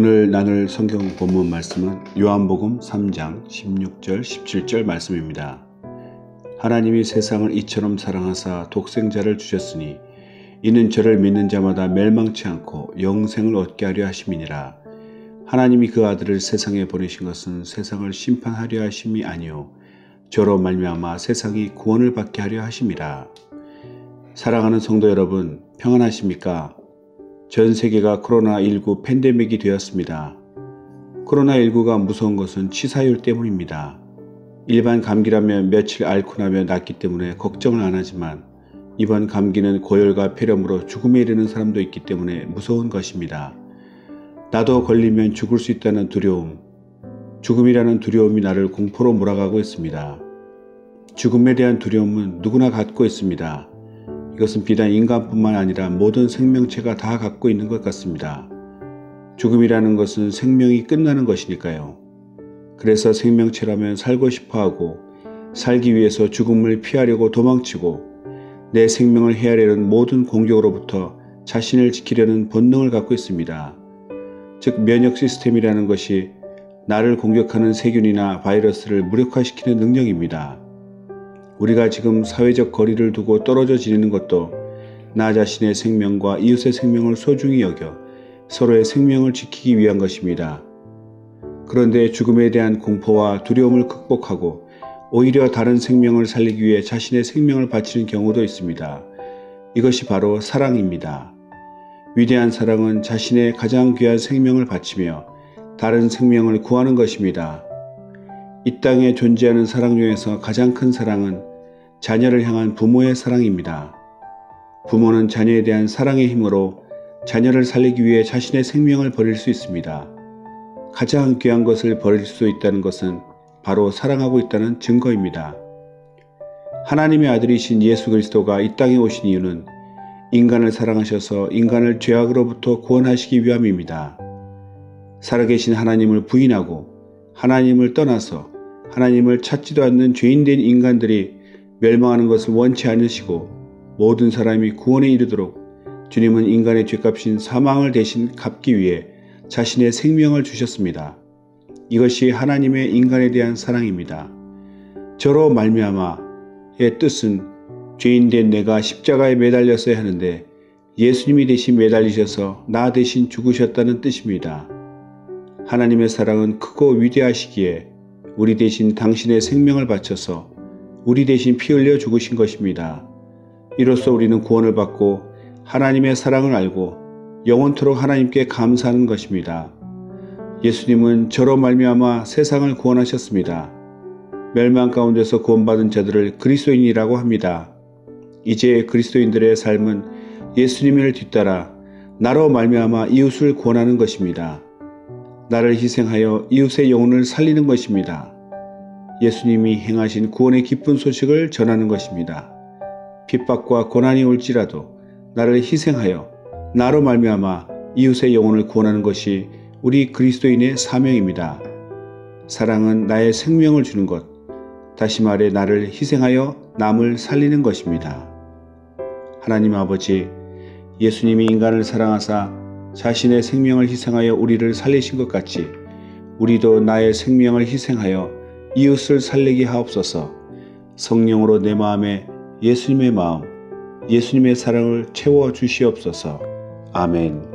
오늘 나눌 성경 본문 말씀은 요한복음 3장 16절 17절 말씀입니다. 하나님이 세상을 이처럼 사랑하사 독생자를 주셨으니 이는 저를 믿는 자마다 멸망치 않고 영생을 얻게 하려 하심이니라. 하나님이 그 아들을 세상에 보내신 것은 세상을 심판하려 하심이 아니요 저로 말미암아 세상이 구원을 받게 하려 하심이라. 사랑하는 성도 여러분, 평안하십니까? 전 세계가 코로나19 팬데믹이 되었습니다. 코로나19가 무서운 것은 치사율 때문입니다. 일반 감기라면 며칠 앓고 나면 낫기 때문에 걱정을 안 하지만 이번 감기는 고열과 폐렴으로 죽음에 이르는 사람도 있기 때문에 무서운 것입니다. 나도 걸리면 죽을 수 있다는 두려움, 죽음이라는 두려움이 나를 공포로 몰아가고 있습니다. 죽음에 대한 두려움은 누구나 갖고 있습니다. 이것은 비단 인간뿐만 아니라 모든 생명체가 다 갖고 있는 것 같습니다. 죽음이라는 것은 생명이 끝나는 것이니까요. 그래서 생명체라면 살고 싶어하고 살기 위해서 죽음을 피하려고 도망치고 내 생명을 헤아리는 모든 공격으로부터 자신을 지키려는 본능을 갖고 있습니다. 즉 면역 시스템이라는 것이 나를 공격하는 세균이나 바이러스를 무력화시키는 능력입니다. 우리가 지금 사회적 거리를 두고 떨어져 지내는 것도 나 자신의 생명과 이웃의 생명을 소중히 여겨 서로의 생명을 지키기 위한 것입니다. 그런데 죽음에 대한 공포와 두려움을 극복하고 오히려 다른 생명을 살리기 위해 자신의 생명을 바치는 경우도 있습니다. 이것이 바로 사랑입니다. 위대한 사랑은 자신의 가장 귀한 생명을 바치며 다른 생명을 구하는 것입니다. 이 땅에 존재하는 사랑 중에서 가장 큰 사랑은 자녀를 향한 부모의 사랑입니다. 부모는 자녀에 대한 사랑의 힘으로 자녀를 살리기 위해 자신의 생명을 버릴 수 있습니다. 가장 귀한 것을 버릴 수 있다는 것은 바로 사랑하고 있다는 증거입니다. 하나님의 아들이신 예수 그리스도가 이 땅에 오신 이유는 인간을 사랑하셔서 인간을 죄악으로부터 구원하시기 위함입니다. 살아계신 하나님을 부인하고 하나님을 떠나서 하나님을 찾지도 않는 죄인된 인간들이 멸망하는 것을 원치 않으시고 모든 사람이 구원에 이르도록 주님은 인간의 죄값인 사망을 대신 갚기 위해 자신의 생명을 주셨습니다. 이것이 하나님의 인간에 대한 사랑입니다. 저로 말미암아의 뜻은 죄인된 내가 십자가에 매달렸어야 하는데 예수님이 대신 매달리셔서 나 대신 죽으셨다는 뜻입니다. 하나님의 사랑은 크고 위대하시기에 우리 대신 당신의 생명을 바쳐서 우리 대신 피 흘려 죽으신 것입니다. 이로써 우리는 구원을 받고 하나님의 사랑을 알고 영원토록 하나님께 감사하는 것입니다. 예수님은 저로 말미암아 세상을 구원하셨습니다. 멸망 가운데서 구원받은 자들을 그리스도인이라고 합니다. 이제 그리스도인들의 삶은 예수님을 뒤따라 나로 말미암아 이웃을 구원하는 것입니다. 나를 희생하여 이웃의 영혼을 살리는 것입니다. 예수님이 행하신 구원의 기쁜 소식을 전하는 것입니다. 핍박과 고난이 올지라도 나를 희생하여 나로 말미암아 이웃의 영혼을 구원하는 것이 우리 그리스도인의 사명입니다. 사랑은 나의 생명을 주는 것, 다시 말해 나를 희생하여 남을 살리는 것입니다. 하나님 아버지, 예수님이 인간을 사랑하사 자신의 생명을 희생하여 우리를 살리신 것 같이 우리도 나의 생명을 희생하여 이웃을 살리게 하옵소서. 성령으로 내 마음에 예수님의 마음, 예수님의 사랑을 채워 주시옵소서. 아멘.